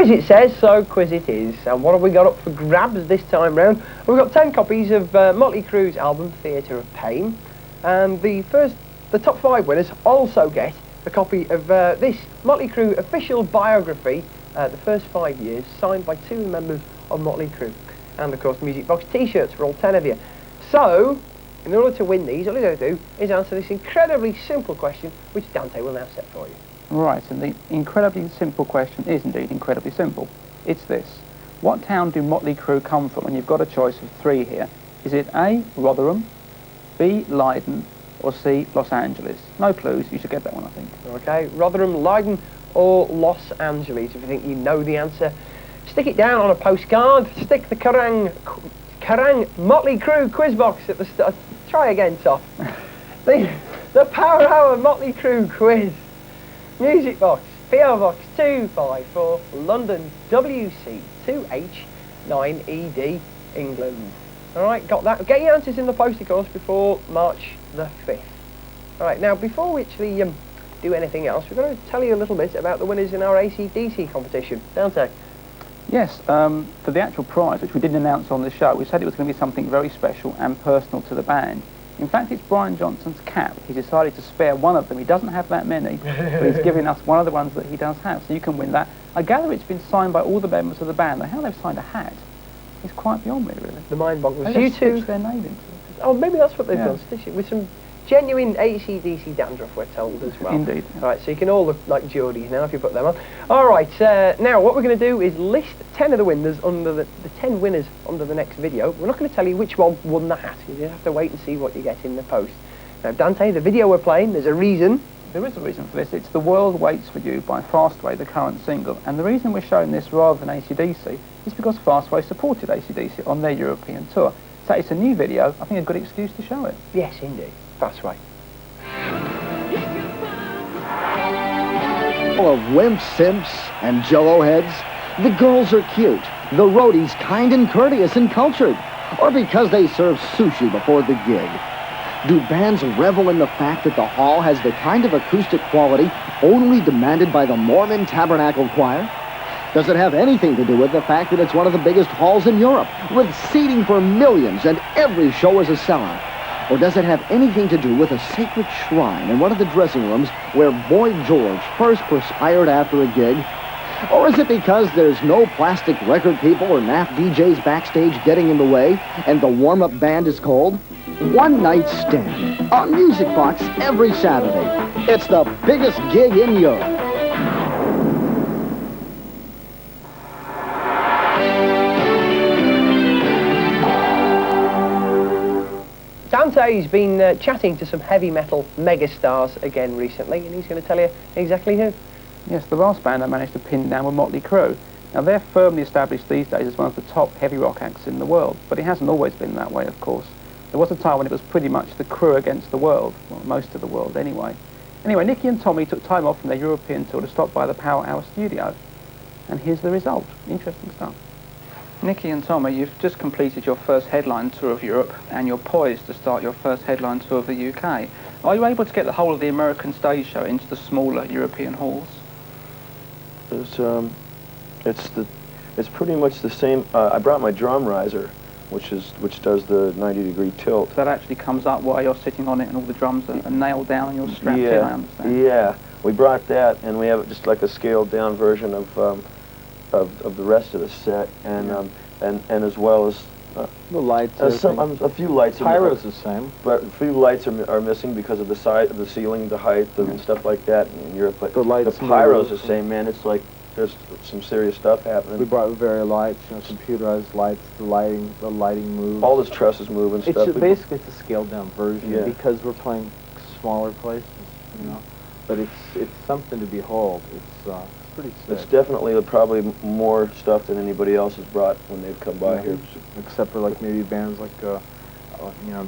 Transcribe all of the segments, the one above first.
Quiz it says, so quiz it is. And what have we got up for grabs this time round? We've got 10 copies of Mötley Crüe's album Theatre of Pain. And the top 5 winners also get a copy of this Mötley Crüe official biography, the first 5 years, signed by 2 members of Mötley Crüe. And of course Music Box t-shirts for all 10 of you. So, in order to win these, all you've got to do is answer this incredibly simple question, which Dante will now set for you. Right, and the incredibly simple question is indeed incredibly simple. It's this. What town do Mötley Crüe come from? And you've got a choice of 3 here. Is it A, Rotherham, B, Leiden, or C, Los Angeles? No clues, you should get that one, I think. Okay, Rotherham, Leiden, or Los Angeles. If you think you know the answer, stick it down on a postcard, stick the Kerrang Mötley Crüe quiz box at the start. Try again, Top. the Power Hour Mötley Crüe quiz. Music Box, PO Box 254, London, WC 2H9ED, England. Alright, got that. Get your answers in the post, of course, before March the 5th. Alright, now before we actually do anything else, we're going to tell you a little bit about the winners in our AC/DC competition. Dante? Yes, for the actual prize, which we didn't announce on the show, we said it was going to be something very special and personal to the band. In fact, it's Brian Johnson's cap. He decided to spare one of them. He doesn't have that many, but he's giving us one of the ones that he does have, so you can win that. I gather it's been signed by all the members of the band. Now, how they've signed a hat is quite beyond me, really. The mind boggles. They stitched their name into it. Oh, maybe that's what they've done, stitch it with some genuine AC/DC dandruff, we're told, as well. Indeed. Right, so you can all look like Geordies now if you put them on. All right, now what we're going to do is list 10 of the winners under the 10 winners under the next video. We're not going to tell you which one won the hat. You have to wait and see what you get in the post. Now, Dante, the video we're playing, there's a reason. There is a reason for this. It's The World Waits For You by Fastway, the current single. And the reason we're showing this rather than AC/DC is because Fastway supported AC/DC on their European tour. So it's a new video, I think a good excuse to show it. Yes, indeed. Fastway. Full of wimp simps and jello heads, the girls are cute, the roadies kind and courteous and cultured, or because they serve sushi before the gig. Do bands revel in the fact that the hall has the kind of acoustic quality only demanded by the Mormon Tabernacle Choir? Does it have anything to do with the fact that it's one of the biggest halls in Europe, with seating for millions and every show is a sellout? Or does it have anything to do with a sacred shrine in one of the dressing rooms where Boy George first perspired after a gig? Or is it because there's no plastic record people or naff DJs backstage getting in the way and the warm-up band is cold? One Night Stand on Music Box every Saturday. It's the biggest gig in Europe. Dante's been chatting to some heavy metal megastars again recently, and he's going to tell you exactly who. Yes, the last band I managed to pin down were Mötley Crüe. Now, they're firmly established these days as one of the top heavy rock acts in the world, but it hasn't always been that way, of course. There was a time when it was pretty much the Crüe against the world, well, most of the world anyway. Anyway, Nicky and Tommy took time off from their European tour to stop by the Power Hour studio, and here's the result. Interesting stuff. Nicky and Tommy, you've just completed your first headline tour of Europe, and you're poised to start your first headline tour of the UK. Are you able to get the whole of the American stage show into the smaller European halls? It's pretty much the same. I brought my drum riser, which does the 90-degree tilt. So that actually comes up while you're sitting on it, and all the drums are nailed down, and you're strapped in, I understand. Yeah, we brought that, and we have just like a scaled-down version of the rest of the set, and as well as the lights. A few lights. Pyro's the same, but a few lights are missing because of the size of the ceiling, the height, and stuff like that in Europe. But the pyro's the same, man. It's like there's some serious stuff happening. We brought very lights, computerized lights. The lighting moves. All this trusses move and stuff. Basically, it's a scaled-down version because we're playing smaller places, But it's something to behold. It's pretty sick. It's definitely probably more stuff than anybody else has brought when they've come by here. Except for like maybe bands like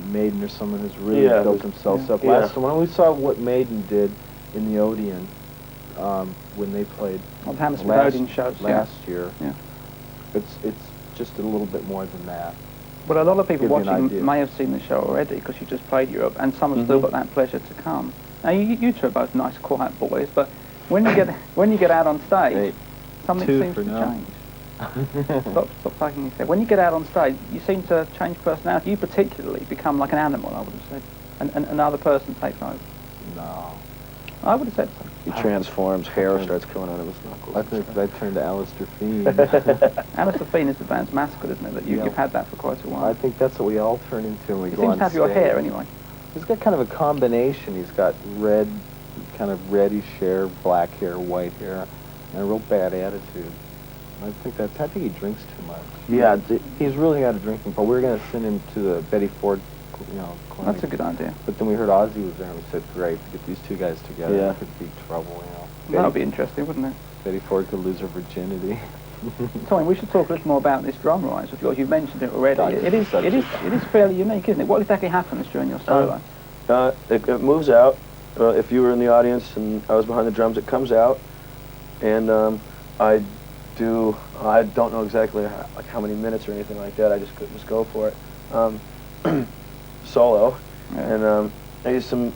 Maiden or someone who's really built themselves up. Last time when we saw what Maiden did in the Odeon when they played last year, it's just a little bit more than that. But a lot of people watching may have seen the show already because you just played Europe, and some have still got that pleasure to come. Now you two are both nice, quiet boys, but when you get out on stage, Something Two seems for to now. change. Stop taking your head. When you get out on stage, you seem to change personality. You particularly become like an animal, I would have said. And another person takes over. No. I would have said so. He transforms, hair starts coming out of his knuckles. I think I turned to Alistair Fiend. Alistair Fiend is the band's mascot, isn't it? That you've had that for quite a while. I think that's what we all turn into when we He go on seems to have your stage. hair, anyway. He's got kind of a combination. He's got red, kind of reddish hair, black hair, white hair, and a real bad attitude. I think he drinks too much. Yeah, He's really got a drinking problem. We were going to send him to the Betty Ford, clinic. That's a good idea. But then we heard Ozzy was there, and we said, great, to get these two guys together, Yeah. it could be trouble, That would be interesting, wouldn't it? Betty Ford could lose her virginity. Tommy, we should talk a little more about this drum rise of yours. You mentioned it already. God, It is fairly unique, isn't it? What exactly happens during your solo? It moves out. If you were in the audience and I was behind the drums, it comes out, and I don't know exactly how many minutes or anything like that. I just go for it. Solo, and I use some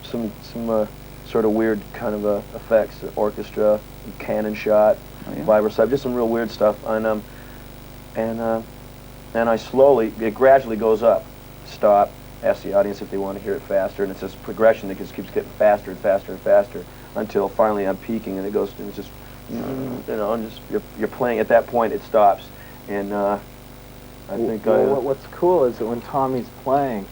sort of weird kind of effects, orchestra, cannon shot, vibrosub, just some real weird stuff, and I it gradually goes up, stop, ask the audience if they want to hear it faster, and it's this progression that just keeps getting faster and faster and faster until finally I'm peaking, and it goes, and it's just, and just you're playing. At that point, it stops, and I think what's cool is that when Tommy's playing,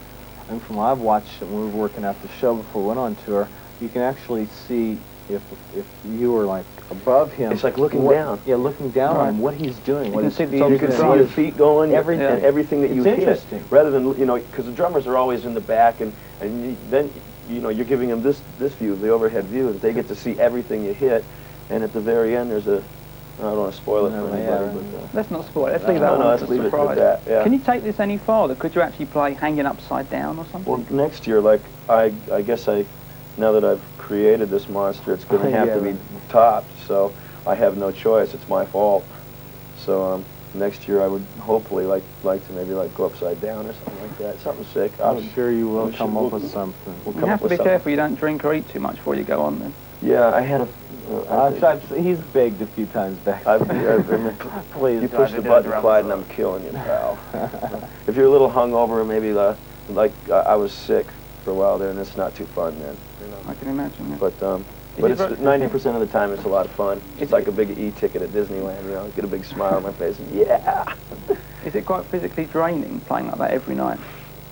and from what I've watched when we were working out the show before we went on tour, you can actually see if you were like above him. It's like looking down. Yeah, looking down on him, what he's doing. You can see the You can see your feet going, everything that you hit. Interesting. Rather than, because the drummers are always in the back, and then you're giving them this view, the overhead view, that they get to see everything you hit, and at the very end there's I don't want to spoil it for anybody, but... Let's not spoil it. Let's leave that one let's as a leave surprise. it at that, yeah. Can you take this any farther? Could you actually play hanging upside down or something? Well, next year, I guess now that I've created this monster, it's going to have to be topped, so I have no choice. It's my fault. So next year I would hopefully like to maybe go upside down or something like that. Something sick. I'm sure you will come up with something. You have to be careful you don't drink or eat too much before you go on then. Yeah, I had he's begged a few times back. Please, you push the button, Clyde, and I'm killing you, pal. If you're a little hungover, maybe I was sick for a while there, and it's not too fun then. I can imagine. Yeah. But it's 90% of the time it's a lot of fun. It's like a big E-ticket at Disneyland. Get a big smile on my face. And yeah. Is it quite physically draining playing like that every night?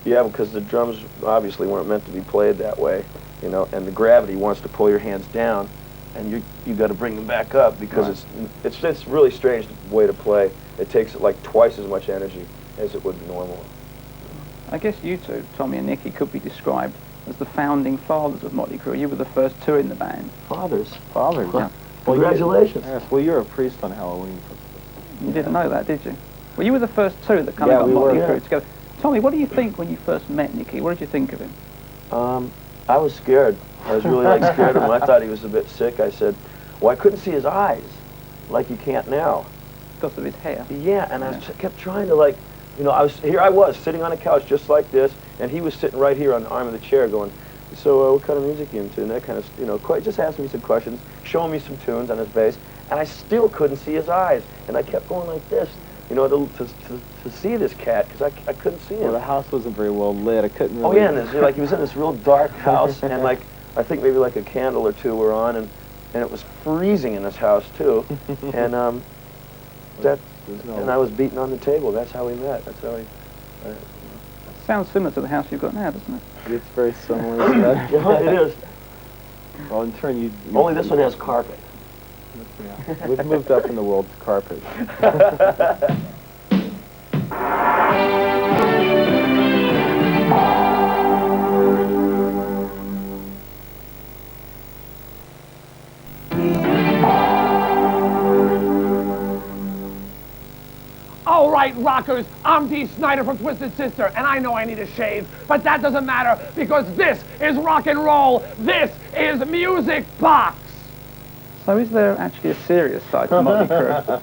Yeah, because the drums obviously weren't meant to be played that way, and the gravity wants to pull your hands down, and you got to bring them back up because it's really strange way to play. It takes twice as much energy as it would be normal. I guess you two, Tommy and Nicky, could be described as the founding fathers of Mötley Crüe. You were the first two in the band. Fathers. Fathers. Yeah. Congratulations. Yes, well, you're a priest on Halloween. You didn't know that, did you? Well, you were the first two that kind of got Mötley Crüe together. Tommy, what do you think when you first met Nicky? What did you think of him? I was scared. I was really scared of him. I thought he was a bit sick. I said, well, I couldn't see his eyes like you can't now. Because of his hair. Yeah, and I kept trying to I was sitting on a couch just like this, and he was sitting right here on the arm of the chair going, so what kind of music are you into? And that kind of, just asking me some questions, showing me some tunes on his bass, and I still couldn't see his eyes. And I kept going like this, to see this cat, because I couldn't see him. Well, the house wasn't very well lit. I couldn't really... Oh, yeah, and he was in this real dark house, and I think maybe a candle or two were on, and it was freezing in this house, too. And and I was beating on the table. That's how we met. That's how Sounds similar to the house you've got now, doesn't it? It's very similar to that. Yeah, it is. Well, in turn, you... Only this one has carpet. Yeah. We've moved up in the world to carpet. All right, rockers, I'm Dee Snider from Twisted Sister, and I know I need a shave, but that doesn't matter because this is rock and roll. This is Music Box. So is there actually a serious side to Mötley Crüe?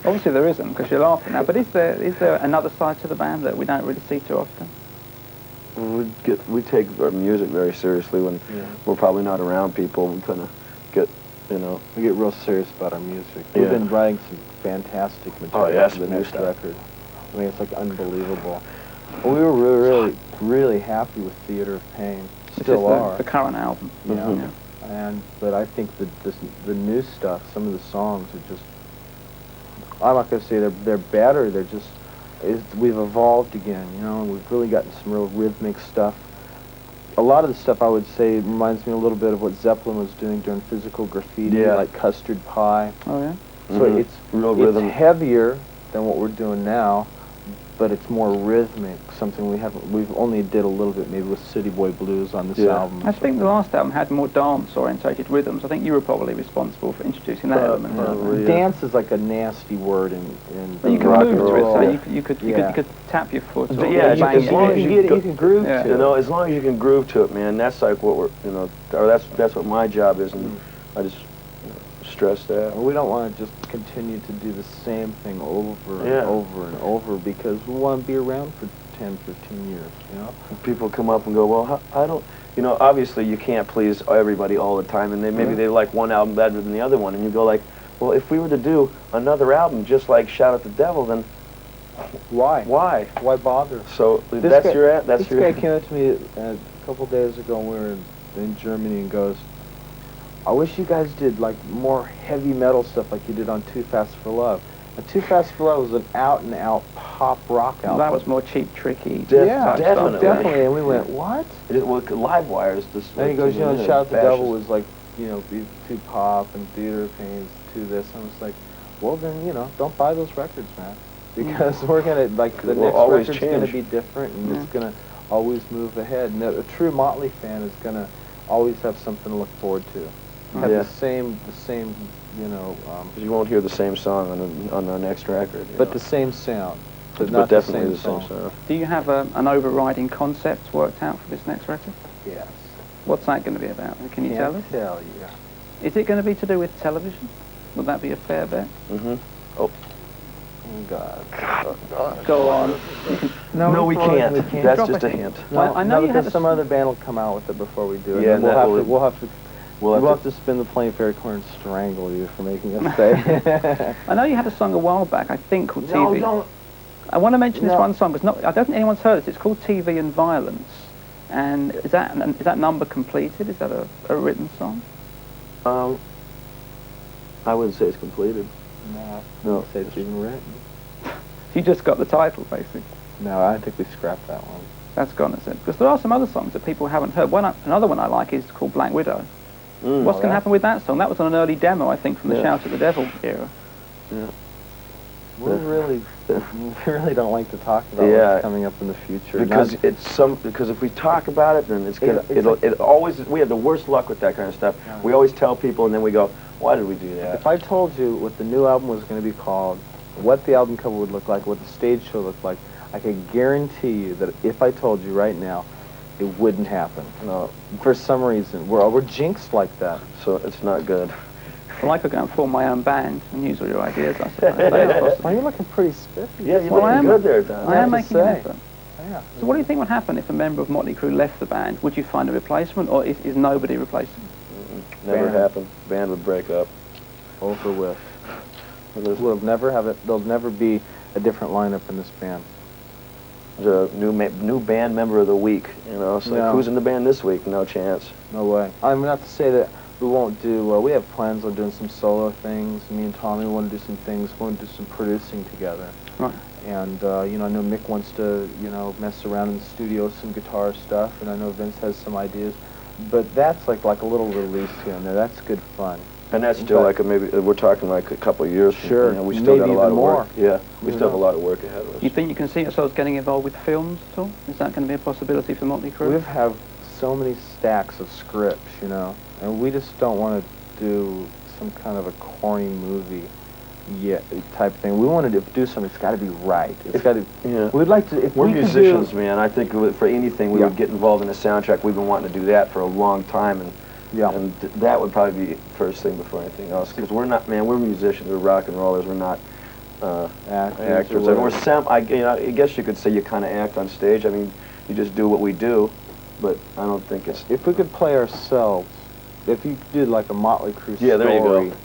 Obviously there isn't, because you're laughing now, but is there another side to the band that we don't really see too often? We take our music very seriously when we're probably not around people. We kind of get you know. We get real serious about our music. Yeah. We've been writing some fantastic material yeah, for the some new next stuff. record. I mean, it's like unbelievable. Well, we were really, really happy with Theater of Pain. Still are. The current album. Yeah. But I think that the new stuff, some of the songs are just, I'm not going to say they're better, they're just, we've evolved again, you know, and we've really gotten some real rhythmic stuff. A lot of the stuff, I would say, reminds me a little bit of what Zeppelin was doing during Physical Graffiti, like Custard Pie. Oh, yeah? So it's real rhythm. It's heavier than what we're doing now, but it's more rhythmic, something we've only did a little bit maybe with City Boy Blues on this album. I think the last album had more dance-orientated rhythms. I think you were probably responsible for introducing that element. Dance is like a nasty word in you can rock move and to roll. it, so you could tap your foot. Or Yeah, bang as long as you can groove to it. You know, as long as you can groove to it, man, that's like what we're, you know, or that's what my job is, and I just stress that. We don't want to just continue to do the same thing over and over and over because we want to be around for 10, 15 years, you know? People come up and go, well, I don't, you know, obviously you can't please everybody all the time, and maybe they like one album better than the other one, and you go like, well, if we were to do another album just like Shout at the Devil, then why? Why bother? So This that's guy, your that's this your. guy came up to me a couple days ago when we were in Germany and goes, I wish you guys did like more heavy metal stuff like you did on Too Fast for Love. And Too Fast for Love was an out-and-out pop rock album. That was more cheap, tricky. Definitely. And we went, what? Well, Livewire is this. And he goes, you know, Shout at the Devil was like, you know, too pop, and Theater of Pain is too this. And I was like, well then, you know, don't buy those records, man. Because we're gonna, like, the next record's gonna be different, and it's gonna always move ahead. And a true Motley fan is gonna always have something to look forward to. Have the same, you know. You won't hear the same song on the next record. But the same sound. But not definitely the same sound. Do you have an overriding concept worked out for this next record? Yes. What's that going to be about? Can you tell us? Tell you. Is it going to be to do with television? Would that be a fair bet? Mm-hmm. Oh. God. Go on. No, we can't. That's Drop just a a hint. Well, I know you because had some other band will come out with it before we do it. Yeah, and we'll have to spin the plane very clear and strangle you for making us say. I know you had a song a while back, I think, called No, TV. don't. I want to mention this one song, because I don't think anyone's heard it. It's called TV and Violence. And is that number completed? Is that a written song? I wouldn't say it's completed. No, say it's even written. You just got the title, basically. No, I think we scrapped that one. That's gone, is it? Because there are some other songs that people haven't heard. Another one I like is called Black Widow. What's going to happen with that song? That was on an early demo, I think, from the Shout at the Devil era. Yeah. We really don't like to talk about what's coming up in the future. Because because if we talk about it, then it always, we have the worst luck with that kind of stuff. Yeah. We always tell people, and then we go, why did we do that? If I told you what the new album was going to be called, what the album cover would look like, what the stage show looked like, I could guarantee you that if I told you right now, it wouldn't happen. No, for some reason, we're jinxed like that. So it's not good. Well, I could go and form my own band and use all your ideas, I suppose. Well, you're looking pretty spiffy. Yeah, you're looking good there, Don. I am making an effort. Yeah. So what do you think would happen if a member of Mötley Crüe left the band? Would you find a replacement, or is nobody replacing? Never happened. Band would break up. Over with. We'll never have it. There'll never be a different lineup in this band. There's a new band member of the week, you know. So like, who's in the band this week? No chance. No way. I'm not to say that we won't do. We have plans on doing some solo things. Me and Tommy want to do some things. We want to do some producing together. Right. And you know, I know Mick wants to, you know, mess around in the studio with some guitar stuff, and I know Vince has some ideas. But that's like a little release here and there. That's good fun. And that's still like maybe we're talking like a couple of years. Sure. You know, we still got a lot of more. work. Yeah, we still have a lot of work ahead of us. You think you can see yourselves getting involved with films at all? Is that going to be a possibility for Mötley Crüe? We have so many stacks of scripts, you know, and we just don't want to do some kind of a corny movie type thing. We wanted to do something. It's got to be right. It's got to. Yeah. We'd like to. If we're musicians, man, I think for anything we would get involved in a soundtrack. We've been wanting to do that for a long time, and that would probably be first thing before anything else. Because we're not, man. We're musicians. We're rock and rollers. We're not actors. And I guess you could say you kind of act on stage. I mean, you just do what we do, but I don't think it's. If we could play ourselves, if you did like a Mötley Crüe story. Yeah, there you go.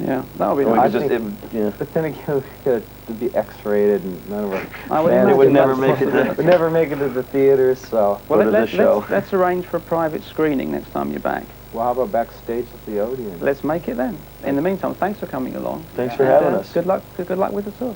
Yeah, that would be Or nice. we could yeah. But then again, it'd be X-rated, and none of our It would never make it. Would never make it to the theaters. So well, show. let's arrange for a private screening next time you're back. Well, how about backstage at the Odeon? Let's make it then. In the meantime, thanks for coming along. Thanks for having us. Good luck with the tour.